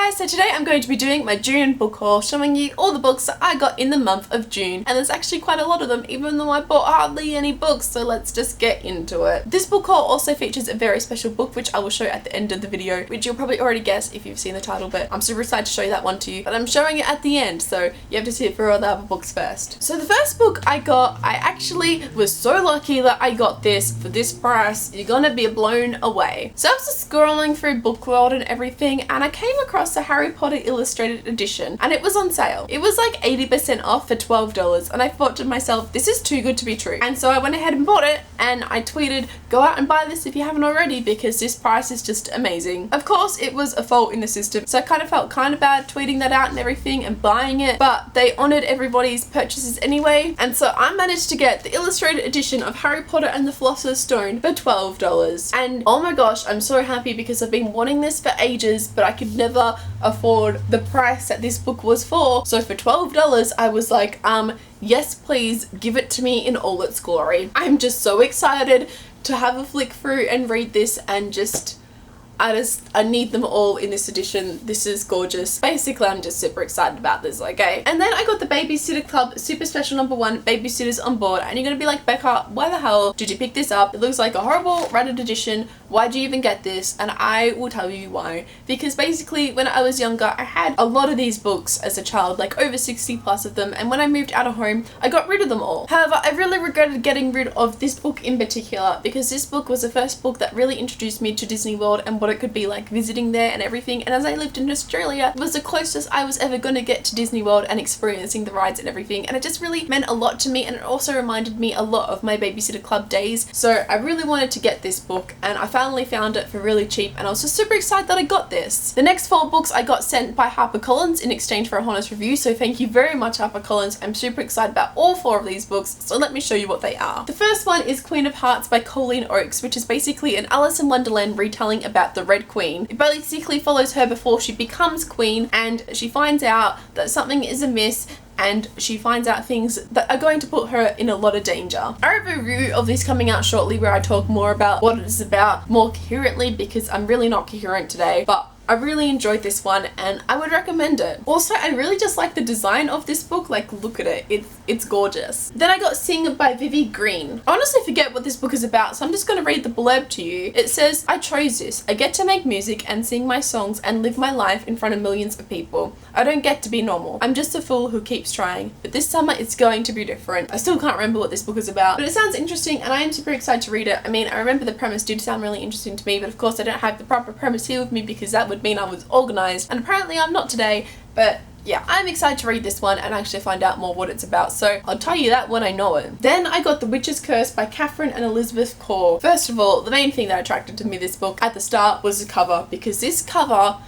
guys, so today I'm going to be doing my June book haul, showing you all the books that I got in the month of June, and there's actually quite a lot of them even though I bought hardly any books, so let's just get into it. This book haul also features a very special book which I will show at the end of the video, which you'll probably already guess if you've seen the title, but I'm super excited to show you that one to you, but I'm showing it at the end, so you have to see it for all the other books first. So the first book I got, I actually was so lucky that I got this for this price. You're gonna be blown away. So I was just scrolling through Book World and everything, and I came across the Harry Potter Illustrated Edition, and it was on sale. It was like 80% off for $12, and I thought to myself, this is too good to be true. And so I went ahead and bought it, and I tweeted, go out and buy this if you haven't already because this price is just amazing. Of course, it was a fault in the system, so I kind of felt kind of bad tweeting that out and everything and buying it, but they honored everybody's purchases anyway, and so I managed to get the Illustrated Edition of Harry Potter and the Philosopher's Stone for $12. And oh my gosh, I'm so happy because I've been wanting this for ages, but I could never afford the price that this book was for. So for $12, I was like, yes, please give it to me in all its glory. I'm just so excited to have a flick through and read this and just I need them all in this edition. This is gorgeous. Basically, I'm just super excited about this, okay? And then I got the Babysitter Club Super Special #1 Babysitters on Board, and you're gonna be like, Becca, why the hell did you pick this up? It looks like a horrible rated edition. Why'd you even get this? And I will tell you why. Because basically, when I was younger, I had a lot of these books as a child, like over 60 plus of them, and when I moved out of home, I got rid of them all. However, I really regretted getting rid of this book in particular, because this book was the first book that really introduced me to Disney World and what it could be like visiting there and everything. And as I lived in Australia, it was the closest I was ever going to get to Disney World and experiencing the rides and everything, and it just really meant a lot to me, and it also reminded me a lot of my Babysitter Club days. So I really wanted to get this book, and I finally found it for really cheap, and I was just super excited that I got this. The next 4 books I got sent by HarperCollins in exchange for a honest review, so thank you very much, HarperCollins. I'm super excited about all 4 of these books, so let me show you what they are. The first one is Queen of Hearts by Colleen Oakes, which is basically an Alice in Wonderland retelling about the Red Queen. It basically follows her before she becomes queen, and she finds out that something is amiss, and she finds out things that are going to put her in a lot of danger. I have a review of this coming out shortly where I talk more about what it is about more coherently, because I'm really not coherent today, but I really enjoyed this one and I would recommend it. Also, I really just like the design of this book. Like, look at it. It's gorgeous. Then I got Sing by Vivi Green. I honestly forget what this book is about, so I'm just going to read the blurb to you. It says, I chose this. I get to make music and sing my songs and live my life in front of millions of people. I don't get to be normal. I'm just a fool who keeps trying. But this summer it's going to be different. I still can't remember what this book is about, but it sounds interesting and I am super excited to read it. I mean, I remember the premise did sound really interesting to me, but of course I don't have the proper premise here with me because that would mean I was organized, and apparently I'm not today. But yeah, I'm excited to read this one and actually find out more what it's about, so I'll tell you that when I know it. Then I got The Witch's Curse by Catherine and Elizabeth Kaur. First of all, the main thing that attracted to me this book at the start was the cover, because this cover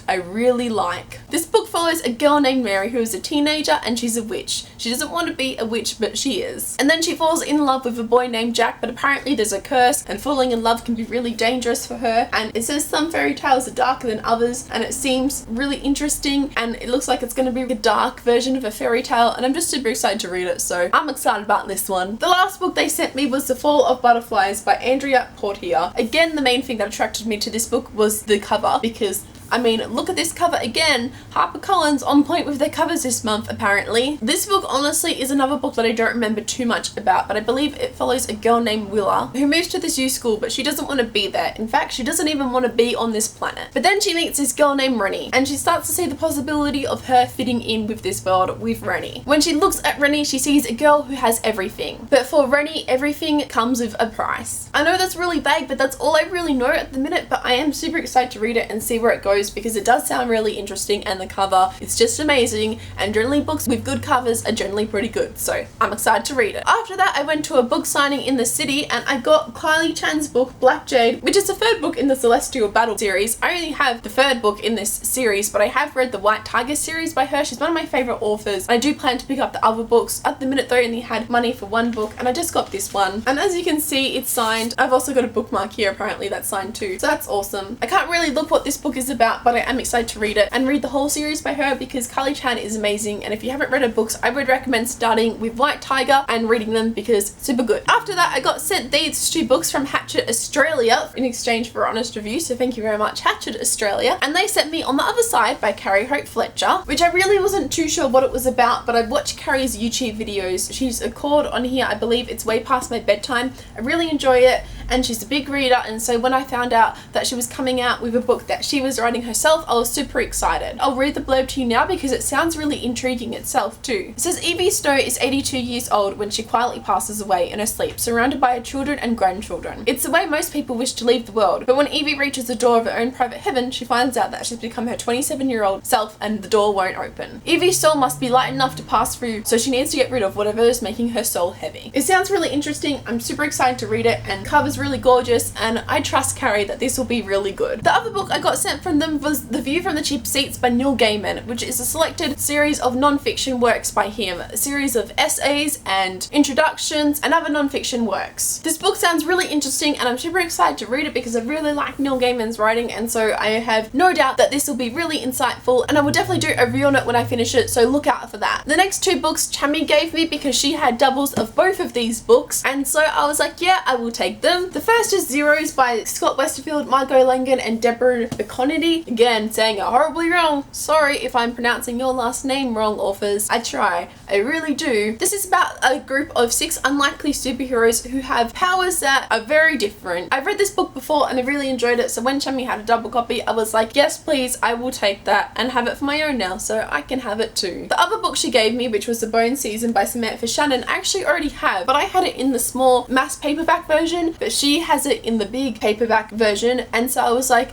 I really like. This book follows a girl named Mary who is a teenager and she's a witch. She doesn't want to be a witch, but she is. And then she falls in love with a boy named Jack, but apparently there's a curse and falling in love can be really dangerous for her. And it says some fairy tales are darker than others, and it seems really interesting, and it looks like it's going to be a dark version of a fairy tale, and I'm just super excited to read it, so I'm excited about this one. The last book they sent me was The Fall of Butterflies by Andrea Portier. Again, the main thing that attracted me to this book was the cover, because I mean, look at this cover again. HarperCollins on point with their covers this month, apparently. This book honestly is another book that I don't remember too much about, but I believe it follows a girl named Willa who moves to this zoo school, but she doesn't want to be there. In fact, she doesn't even want to be on this planet. But then she meets this girl named Rennie, and she starts to see the possibility of her fitting in with this world with Rennie. When she looks at Rennie, she sees a girl who has everything. But for Rennie, everything comes with a price. I know that's really vague, but that's all I really know at the minute, but I am super excited to read it and see where it goes, because it does sound really interesting, and the cover is just amazing, and generally books with good covers are generally pretty good, so I'm excited to read it. After that, I went to a book signing in the city and I got Kylie Chan's book Black Jade, which is the 3rd book in the Celestial Battle series. I only have the 3rd book in this series, but I have read the White Tiger series by her. She's one of my favorite authors. I do plan to pick up the other books. At the minute though, I only had money for 1 book, and I just got this one, and as you can see, it's signed. I've also got a bookmark here apparently that's signed too, so that's awesome. I can't really look what this book is about about, but I am excited to read it and read the whole series by her because Carly Chan is amazing, and if you haven't read her books, I would recommend starting with White Tiger and reading them because super good. After that, I got sent these 2 books from Hachette Australia in exchange for honest review, so thank you very much, Hachette Australia. And they sent me On the Other Side by Carrie Hope Fletcher, which I really wasn't too sure what it was about, but I've watched Carrie's YouTube videos. She's a chord on here, I believe it's Way Past My Bedtime. I really enjoy it, and she's a big reader, and so when I found out that she was coming out with a book that she was writing herself, I was super excited. I'll read the blurb to you now because it sounds really intriguing itself too. It says Evie Stowe is 82 years old when she quietly passes away in her sleep, surrounded by her children and grandchildren. It's the way most people wish to leave the world, but when Evie reaches the door of her own private heaven, she finds out that she's become her 27-year-old self and the door won't open. Evie's soul must be light enough to pass through, so she needs to get rid of whatever is making her soul heavy. It sounds really interesting. I'm super excited to read it, and the cover's really gorgeous, and I trust Carrie that this will be really good. The other book I got sent from them was The View from the Cheap Seats by Neil Gaiman, which is a selected series of non-fiction works by him, a series of essays and introductions and other non-fiction works. This book sounds really interesting, and I'm super excited to read it because I really like Neil Gaiman's writing, and so I have no doubt that this will be really insightful, and I will definitely do a review on it when I finish it, so look out for that. The next 2 books Chammy gave me because she had doubles of both of these books, and so I was like, yeah, I will take them. The first is Zeros by Scott Westerfield, Margot Langan and Deborah McConaughey. Again, saying it horribly wrong. Sorry if I'm pronouncing your last name wrong, authors. I try. I really do. This is about a group of 6 unlikely superheroes who have powers that are very different. I've read this book before and I really enjoyed it, so when Chammy had a double copy, I was like, yes please, I will take that and have it for my own now, so I can have it too. The other book she gave me, which was The Bone Season by Samantha Shannon, I actually already have, but I had it in the small mass paperback version, but she has it in the big paperback version, and so I was like,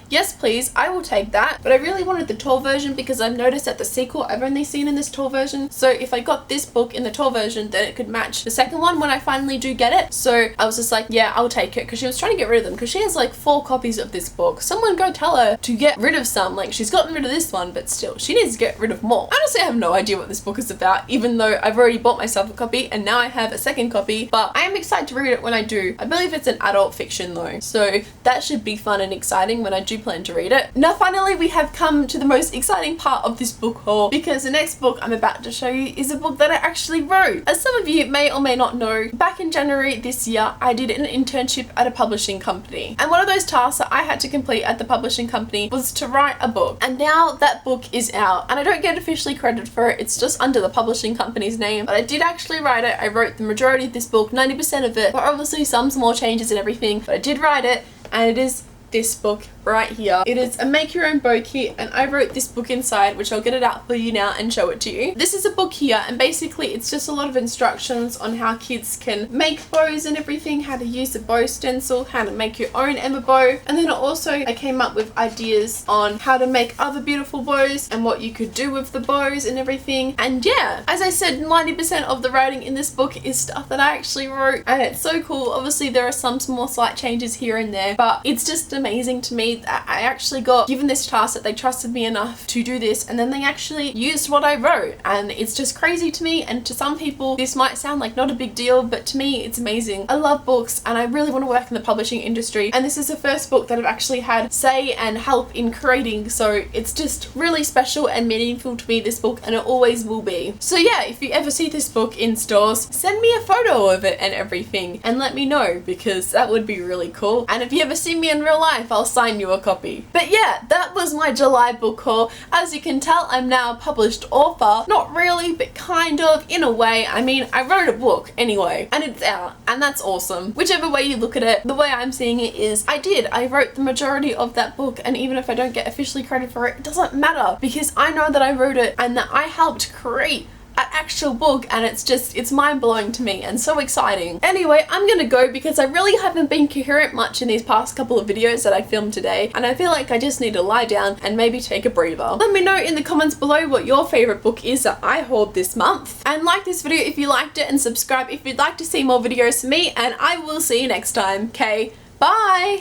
yes please, I will take that. But I really wanted the tall version because I've noticed that the sequel I've only seen in this tall version, so if I got this book in the tall version, then it could match the second one when I finally do get it. So I was just like, yeah, I'll take it, because she was trying to get rid of them, because she has like 4 copies of this book. Someone go tell her to get rid of some. Like, she's gotten rid of this one, but still, she needs to get rid of more. Honestly, I have no idea what this book is about, even though I've already bought myself a copy and now I have a second copy, but I am excited to read it when I do. I believe it's an adult fiction though, so that should be fun and exciting when I do plan to read it. Now finally, we have come to the most exciting part of this book haul, because the next book I'm about to show you is a book that I actually wrote. As some of you may or may not know, back in January this year, I did an internship at a publishing company, and one of those tasks that I had to complete at the publishing company was to write a book, and now that book is out, and I don't get officially credited for it, it's just under the publishing company's name, but I did actually write it. I wrote the majority of this book, 90% of it, but obviously some small changes and everything, but I did write it, and it is this book right here. It is a make your own bow kit, and I wrote this book inside, which I'll get it out for you now and show it to you. This is a book here, and basically it's just a lot of instructions on how kids can make bows and everything, how to use a bow stencil, how to make your own Emma bow, and then also I came up with ideas on how to make other beautiful bows and what you could do with the bows and everything. And yeah, as I said, 90% of the writing in this book is stuff that I actually wrote, and it's so cool. Obviously there are some small slight changes here and there, but it's just amazing to me that I actually got given this task, that they trusted me enough to do this, and then they actually used what I wrote, and it's just crazy to me. And to some people this might sound like not a big deal, but to me it's amazing. I love books and I really want to work in the publishing industry, and this is the first book that I've actually had say and help in creating, so it's just really special and meaningful to me, this book, and it always will be. So yeah, if you ever see this book in stores, send me a photo of it and everything and let me know, because that would be really cool. And if you ever see me in real life, I'll sign you a copy. But yeah, that was my July book haul. As you can tell, I'm now a published author. Not really, but kind of, in a way. I mean, I wrote a book anyway, and it's out, and that's awesome. Whichever way you look at it, the way I'm seeing it is, I wrote the majority of that book, and even if I don't get officially credit for it, it doesn't matter, because I know that I wrote it and that I helped create an actual book, and it's mind-blowing to me and so exciting. Anyway, I'm gonna go because I really haven't been coherent much in these past couple of videos that I filmed today, and I feel like I just need to lie down and maybe take a breather. Let me know in the comments below what your favorite book is that I hauled this month, and like this video if you liked it, and subscribe if you'd like to see more videos from me, and I will see you next time. Okay, bye!